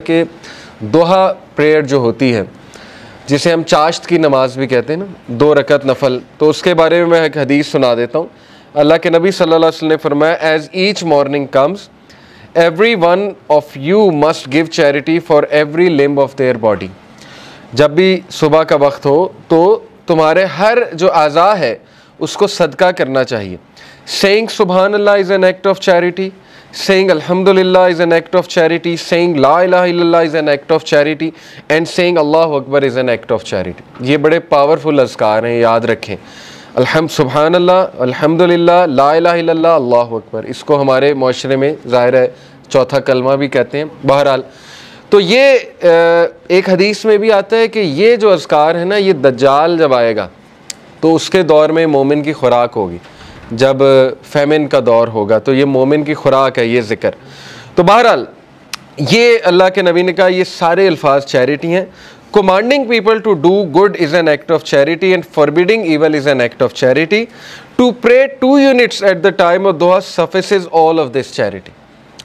कि दोहा प्रेयर जो होती है, जिसे हम चाश्त की नमाज भी कहते हैं ना, 2 रकत नफल, तो उसके बारे में मैं एक हदीस सुना देता हूँ। अल्लाह के नबी सल्लल्लाहु अलैहि वसल्लम ने फरमाया, as each morning comes every one of you must give charity for every limb of their body. जब भी सुबह का वक्त हो तो तुम्हारे हर जो आज़ा है उसको सदका करना चाहिए। सेइंग सुबहान अल्लाह is an act of charity, saying alhamdulillah is an act of charity, saying la ilaha illallah is an act of charity and saying Allahu Akbar is an act of charity। ये बड़े powerful अज़कार हैं, याद रखें। सुबहान अल्लाह, अल्हम्दुलिल्लाह, ला इलाहा इल्लल्लाह, अल्लाहु अकबर, इसको हमारे माशरे में ज़ाहिर है चौथा कलमा भी कहते हैं। बहरहाल तो ये एक हदीस में भी आता है कि ये जो अज़कार है ना, ये दज्जाल जब आएगा तो उसके दौर में मोमिन की खुराक होगी। जब फेमिन का दौर होगा तो ये मोमिन की खुराक है ये ज़िक्र। तो बहरहाल ये अल्लाह के नबी ने कहा ये सारे अल्फाज चैरिटी हैं। Commanding people to do good is an act of charity and forbidding evil is an act of charity. To pray 2 units at the time of duha suffices all of this charity।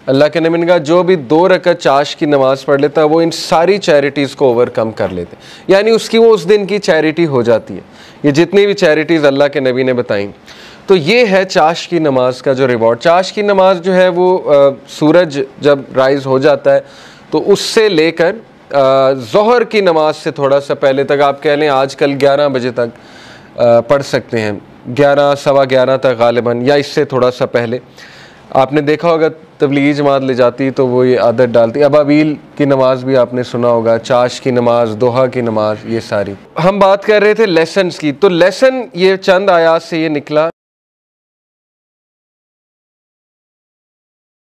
अल्लाह के नबी ने कहा जो भी 2 रकत चाश की नमाज पढ़ लेता है वो इन सारी चैरिटीज़ को ओवरकम कर लेते हैं, यानी उसकी वो उस दिन की चैरिटी हो जाती है। ये जितनी भी चैरिटीज़ अल्लाह के नबी ने बताई, तो ये है चाश की नमाज का जो रिवॉर्ड। चाश की नमाज जो है वो सूरज जब राइज़ हो जाता है तो उससे लेकर ज़ोहर की नमाज से थोड़ा सा पहले तक, आप कह लें आजकल 11 बजे तक पढ़ सकते हैं, 11 सवा 11 तक गालिबन, या इससे थोड़ा सा पहले। आपने देखा होगा तबलीगी जमात ले जाती तो वो ये आदत डालती। अबाबील की नमाज भी आपने सुना होगा, चाश की नमाज, दोहा की नमाज, ये सारी। हम बात कर रहे थे लेसन्स की, तो लेसन ये चंद आयात से ये निकला